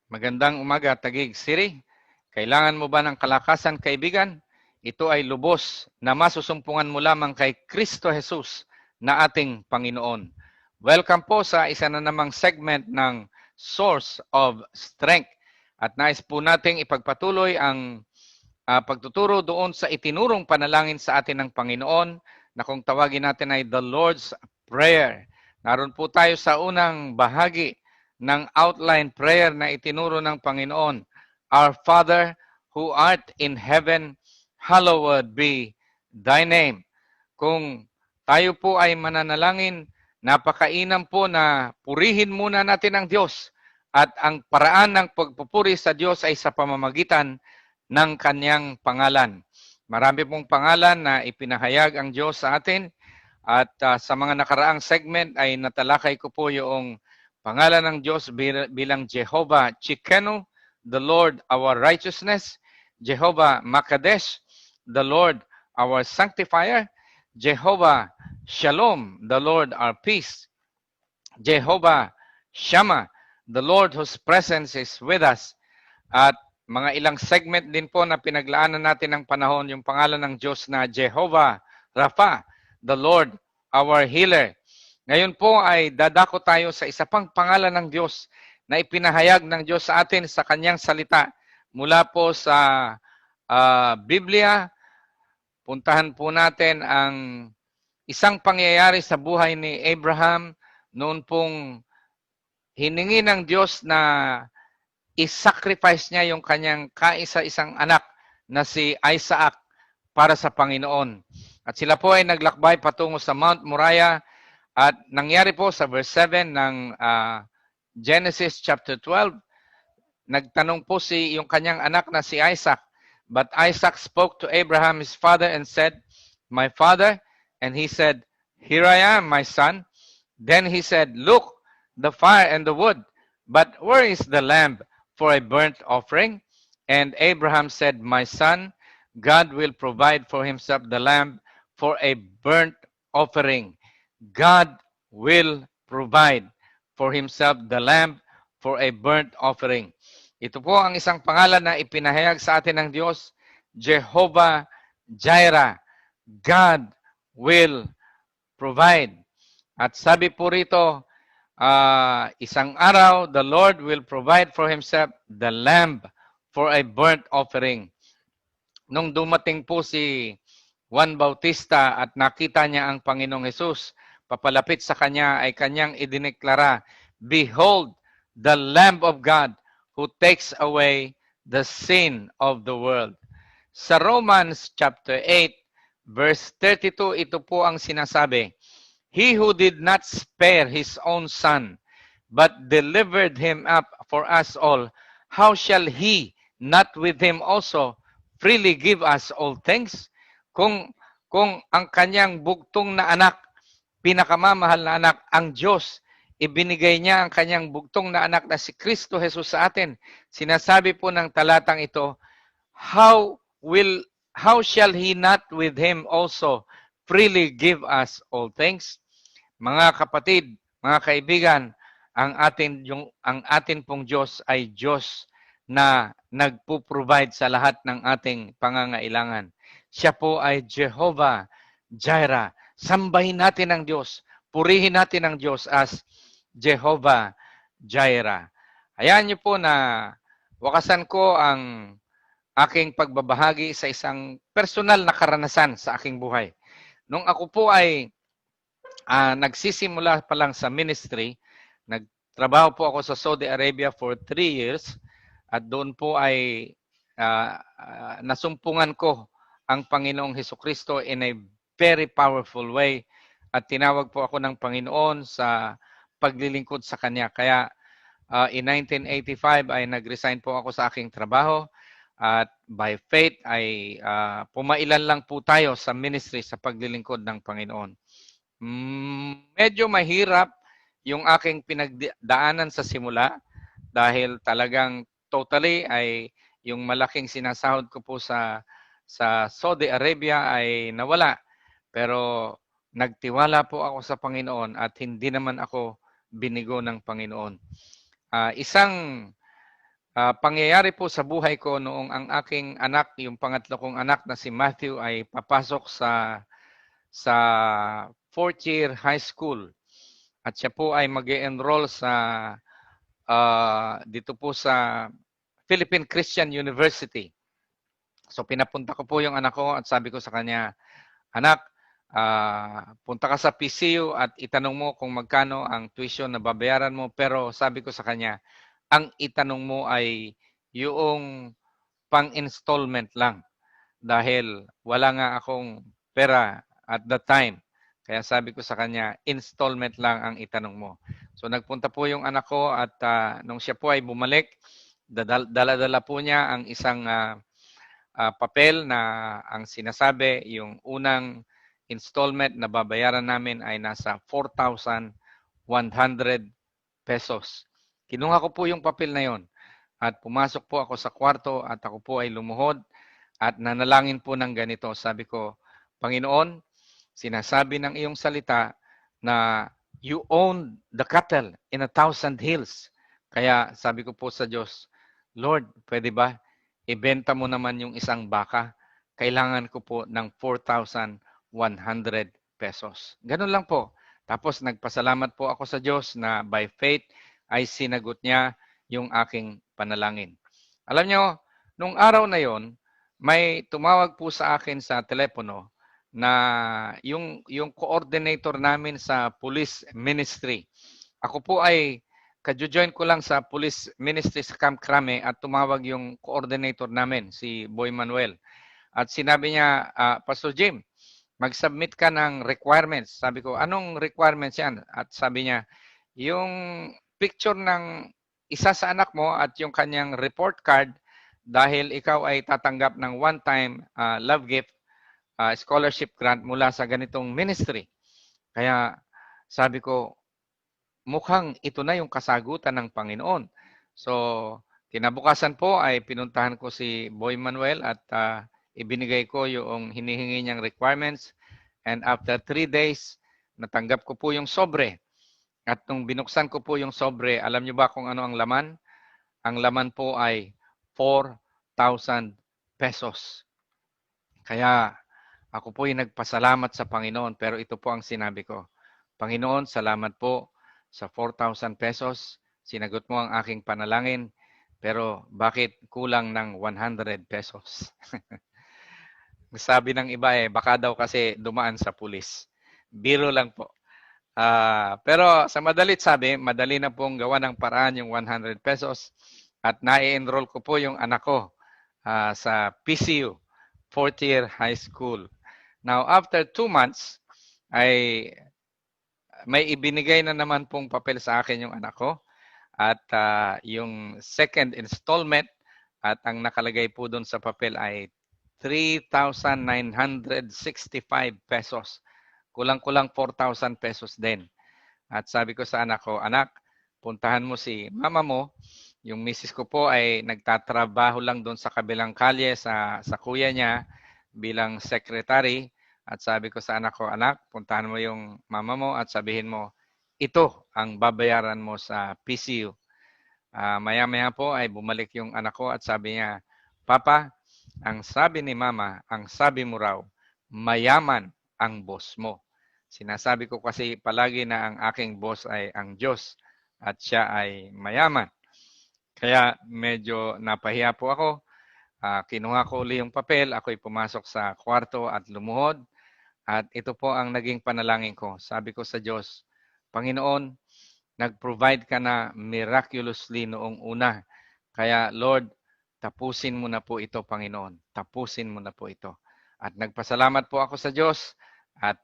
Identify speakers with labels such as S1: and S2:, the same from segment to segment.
S1: Magandang umaga, Taguig City. Kailangan mo ba ng kalakasan, kaibigan? Ito ay lubos na masusumpungan mo lamang kay Kristo Jesus na ating Panginoon. Welcome po sa isa na namang segment ng Source of Strength. At nais po nating ipagpatuloy ang pagtuturo doon sa itinurong panalangin sa atin ng Panginoon na kung tawagin natin ay the Lord's Prayer. Naroon po tayo sa unang bahagi ng outline prayer na itinuro ng Panginoon. Our Father who art in heaven, hallowed be thy name. Kung tayo po ay mananalangin, napakainam po na purihin muna natin ang Diyos at ang paraan ng pagpupuri sa Diyos ay sa pamamagitan ng kanyang pangalan. Marami pong pangalan na ipinahayag ang Diyos sa atin at sa mga nakaraang segment ay natalakay ko po yung pangalan ng Diyos bilang Jehovah Tsidkenu, the Lord our righteousness, Jehovah Makadesh, the Lord our sanctifier, Jehovah Shalom, the Lord our peace, Jehovah Shammah, the Lord whose presence is with us. At mga ilang segment din po na pinaglaanan natin ng panahon yung pangalan ng Diyos na Jehovah Rapha, the Lord our healer. Ngayon po ay dadako tayo sa isa pang pangalan ng Diyos na ipinahayag ng Diyos sa atin sa kanyang salita mula po sa Biblia. Puntahan po natin ang isang pangyayari sa buhay ni Abraham noon pong hiningi ng Diyos na i-sacrifice niya yung kanyang kaisa-isang anak na si Isaac para sa Panginoon. At sila po ay naglakbay patungo sa Mount Moriah. At nangyari po sa verse 7 ng Genesis chapter 12, nagtanong po yung kanyang anak na si Isaac. But Isaac spoke to Abraham his father and said, "My father." And he said, "Here I am, my son." Then he said, "Look, the fire and the wood, but where is the lamb for a burnt offering?" And Abraham said, "My son, God will provide for himself the lamb for a burnt offering." God will provide for himself the lamb for a burnt offering. Ito po ang isang pangalan na ipinahayag sa atin ng Diyos, Jehovah Jireh. God will provide. At sabi po rito, isang araw, the Lord will provide for himself the lamb for a burnt offering. Nung dumating po si Juan Bautista at nakita niya ang Panginoong Hesus, papalapit sa kanya ay kanyang idineklara, "Behold, the Lamb of God who takes away the sin of the world." Sa Romans chapter 8, verse 32, ito po ang sinasabi, "He who did not spare his own son, but delivered him up for us all, how shall he not with him also freely give us all things?" Kung ang kanyang bugtong na anak, pinakamamahal na anak, ang Diyos, ibinigay niya ang kanyang bugtong na anak na si Kristo Jesus sa atin. Sinasabi po ng talatang ito, how shall he not with him also freely give us all things? Mga kapatid, mga kaibigan, ang atin pong Diyos ay Diyos na nagpo-provide sa lahat ng ating pangangailangan. Siya po ay Jehovah Jireh. Sambahin natin ang Diyos. Purihin natin ang Diyos as Jehovah Jireh. Hayaan niyo po na wakasan ko ang aking pagbabahagi sa isang personal na karanasan sa aking buhay. Nung ako po ay nagsisimula pa lang sa ministry, nagtrabaho po ako sa Saudi Arabia for 3 years at doon po ay nasumpungan ko ang Panginoong Hesukristo in a very powerful way at tinawag po ako ng Panginoon sa paglilingkod sa Kanya. Kaya in 1985 ay nag-resign po ako sa aking trabaho at by faith ay pumailan lang po tayo sa ministry sa paglilingkod ng Panginoon. Medyo mahirap yung aking pinagdaanan sa simula dahil talagang totally ay yung malaking sinasahod ko po sa Saudi Arabia ay nawala. Pero nagtiwala po ako sa Panginoon at hindi naman ako binigo ng Panginoon. Isang pangyayari po sa buhay ko noong ang aking anak, yung pangatlo kong anak na si Matthew ay papasok sa fourth year high school at siya po ay mag-enroll sa dito po sa Philippine Christian University. So pinapunta ko po yung anak ko at sabi ko sa kanya, anak, punta ka sa PCU at itanong mo kung magkano ang tuition na babayaran mo. Pero sabi ko sa kanya, ang itanong mo ay yung pang-installment lang dahil wala nga akong pera at that time. Kaya sabi ko sa kanya, installment lang ang itanong mo. So nagpunta po yung anak ko at nung siya po ay bumalik, dala-dala po niya ang isang papel na ang sinasabi, yung unang installment na babayaran namin ay nasa 4,100 pesos. Kinuha ko po yung papel na yon at pumasok po ako sa kwarto at ako po ay lumuhod at nanalangin po ng ganito. Sabi ko, Panginoon, sinasabi ng iyong salita na you own the cattle in 1,000 hills. Kaya sabi ko po sa Diyos, Lord, pwede ba ibenta mo naman yung isang baka? Kailangan ko po ng 4,100 pesos. Ganun lang po. Tapos nagpasalamat po ako sa Diyos na by faith ay sinagot niya yung aking panalangin. Alam nyo, nung araw na yon, may tumawag po sa akin sa telepono na yung coordinator namin sa police ministry. Ako po ay kadyo-join ko lang sa police ministry sa Camp Crame at tumawag yung coordinator namin, si Boy Manuel. At sinabi niya, Pastor Jim, mag-submit ka ng requirements. Sabi ko, anong requirements yan? At sabi niya, yung picture ng isa sa anak mo at yung kanyang report card dahil ikaw ay tatanggap ng one-time love gift scholarship grant mula sa ganitong ministry. Kaya sabi ko, mukhang ito na yung kasagutan ng Panginoon. So, kinabukasan po ay pinuntahan ko si Boy Manuel at ibinigay ko yung hinihingi niyang requirements. And after 3 days, natanggap ko po yung sobre. At nung binuksan ko po yung sobre, alam niyo ba kung ano ang laman? Ang laman po ay 4,000 pesos. Kaya ako po ay nagpasalamat sa Panginoon, pero ito po ang sinabi ko. Panginoon, salamat po sa 4,000 pesos. Sinagot mo ang aking panalangin, pero bakit kulang ng 100 pesos? Sabi ng iba baka daw kasi dumaan sa pulis. Biro lang po. Pero sa madalit sabi, madali na pong gawa ng paraan yung 100 pesos at na-enroll ko po yung anak ko sa PCU, 4th year high school. Now, after 2 months, ay may ibinigay na naman pong papel sa akin yung anak ko at yung second installment at ang nakalagay po doon sa papel ay 3,965 pesos. Kulang-kulang 4,000 pesos din. At sabi ko sa anak ko, anak, puntahan mo si mama mo. Yung misis ko po ay nagtatrabaho lang doon sa kabilang kalye sa kuya niya bilang secretary. At sabi ko sa anak ko, anak, puntahan mo yung mama mo at sabihin mo, ito ang babayaran mo sa PCU. Maya-maya po ay bumalik yung anak ko at sabi niya, Papa, ang sabi ni mama, ang sabi mo raw, mayaman ang boss mo. Sinasabi ko kasi palagi na ang aking boss ay ang Diyos at siya ay mayaman. Kaya medyo napahiya po ako. Kinuha ko uli yung papel, ako'y pumasok sa kwarto at lumuhod. At ito po ang naging panalangin ko. Sabi ko sa Diyos, Panginoon, nag-provide ka na miraculously noong una. Kaya Lord, tapusin mo na po ito, Panginoon. Tapusin mo na po ito. At nagpasalamat po ako sa Diyos. At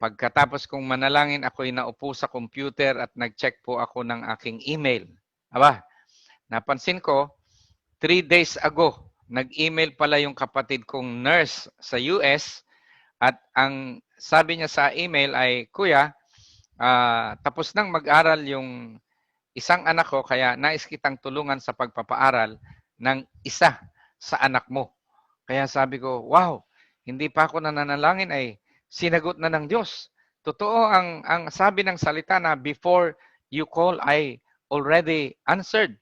S1: pagkatapos kong manalangin, ako'y naupo sa computer at nag-check po ako ng aking email. Aba, napansin ko, 3 days ago, nag-email pala yung kapatid kong nurse sa US at ang sabi niya sa email ay, Kuya, tapos nang mag-aral yung isang anak ko, kaya nais kitang tulungan sa pagpapaaral ng isa sa anak mo. Kaya sabi ko, wow, hindi pa ako nananalangin ay sinagot na ng Diyos. Totoo ang sabi ng salita na before you call, I already answered.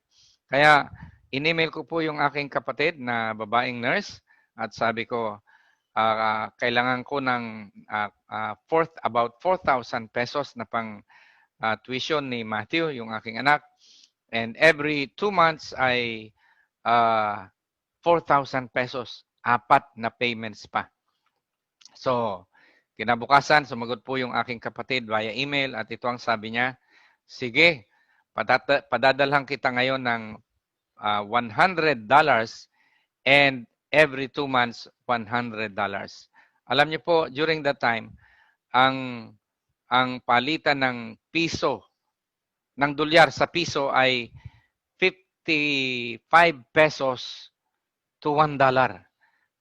S1: Kaya in-email ko po yung aking kapatid na babaeng nurse at sabi ko, kailangan ko ng about 4,000 pesos na pang tuition ni Matthew, yung aking anak. And every 2 months ay 4,000 pesos. 4 na payments pa. So, kinabukasan, sumagot po yung aking kapatid via email at ito ang sabi niya, sige, padadalhan kita ngayon ng $100 and every 2 months, $100. Alam niyo po, during that time, ang palitan ng piso, ng dolyar sa piso ay 55 pesos to $1.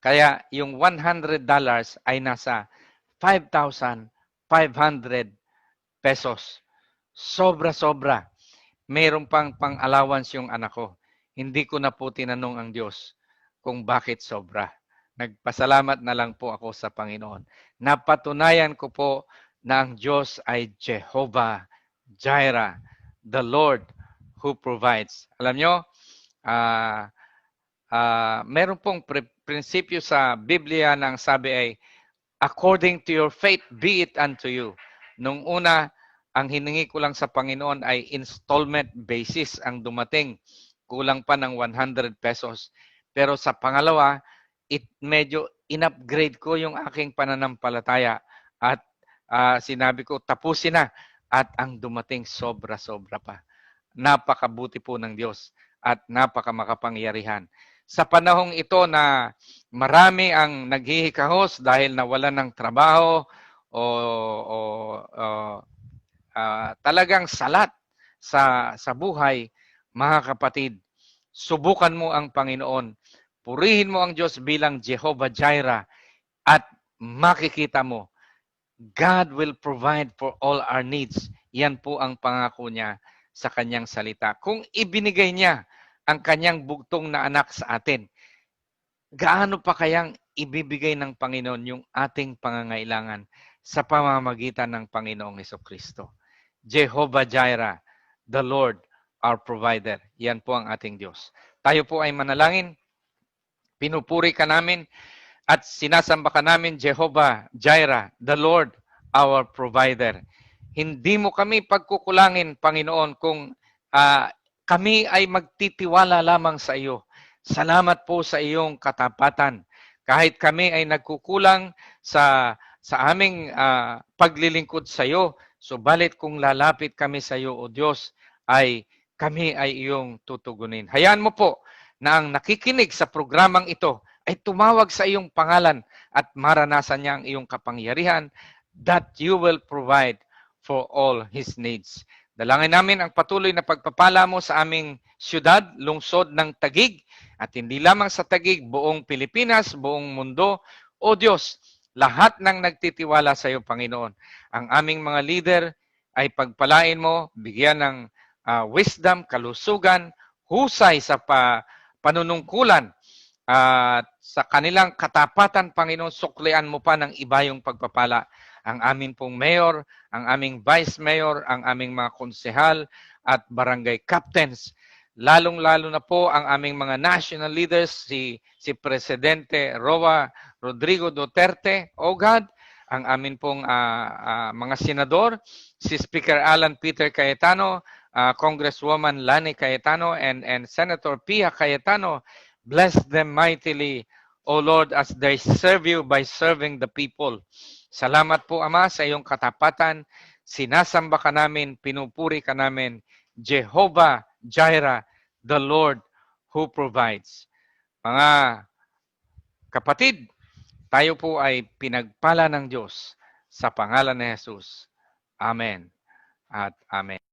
S1: Kaya yung $100 ay nasa 5,500 pesos. Sobra-sobra. Mayroon pang pang-allowance yung anak ko. Hindi ko na po tinanong ang Diyos kung bakit sobra. Nagpasalamat na lang po ako sa Panginoon. Napatunayan ko po na ang Diyos ay Jehovah Jireh, the Lord who provides. Alam nyo, meron pong prinsipyo sa Biblia na ang sabi ay, according to your faith, be it unto you. Nung una, ang hiningi ko lang sa Panginoon ay installment basis ang dumating. Kulang pa ng 100 pesos. Pero sa pangalawa, medyo in-upgrade ko yung aking pananampalataya at sinabi ko, tapusin na. At ang dumating sobra-sobra pa. Napakabuti po ng Diyos at napakamakapangyarihan. Sa panahong ito na marami ang naghihikahos dahil nawalan ng trabaho o talagang salat sa buhay, mga kapatid, subukan mo ang Panginoon. Purihin mo ang Diyos bilang Jehovah Jireh at makikita mo, God will provide for all our needs. Yan po ang pangako niya sa kanyang salita. Kung ibinigay niya ang kanyang bugtong na anak sa atin, gaano pa kayang ibibigay ng Panginoon yung ating pangangailangan sa pamamagitan ng Panginoong Hesukristo? Jehovah Jireh, the Lord, our provider. Yan po ang ating Diyos. Tayo po ay manalangin. Pinupuri ka namin at sinasamba ka namin, Jehovah Jireh, the Lord, our provider. Hindi mo kami pagkukulangin, Panginoon, kung kami ay magtitiwala lamang sa iyo. Salamat po sa iyong katapatan. Kahit kami ay nagkukulang sa aming paglilingkod sa iyo, subalit kung lalapit kami sa iyo, O Diyos, ay kami ay iyong tutugunin. Hayaan mo po na ang nakikinig sa programang ito ay tumawag sa iyong pangalan at maranasan niya ang iyong kapangyarihan that you will provide for all his needs. Dalangin namin ang patuloy na pagpapala mo sa aming siyudad, lungsod ng Taguig, at hindi lamang sa Taguig, buong Pilipinas, buong mundo. O Diyos, lahat ng nagtitiwala sa iyo, Panginoon, ang aming mga leader ay pagpalain mo, bigyan ng wisdom, kalusugan, husay sa panunungkulan, at sa kanilang katapatan, Panginoon, suklian mo pa ng iba yung pagpapala. Ang aming pong mayor, ang aming vice mayor, ang aming mga konsehal at barangay captains. Lalong-lalo na po ang aming mga national leaders, si Presidente Rodrigo Duterte, O God, ang amin pong mga senador, si Speaker Alan Peter Cayetano, Congresswoman Lani Cayetano, and Senator Pia Cayetano. Bless them mightily, O Lord, as they serve you by serving the people. Salamat po, Ama, sa iyong katapatan. Sinasamba ka namin, pinupuri ka namin. Jehovah Jireh, the Lord who provides. Mga kapatid, tayo po ay pinagpala ng Diyos sa pangalan ni Jesus. Amen at Amen.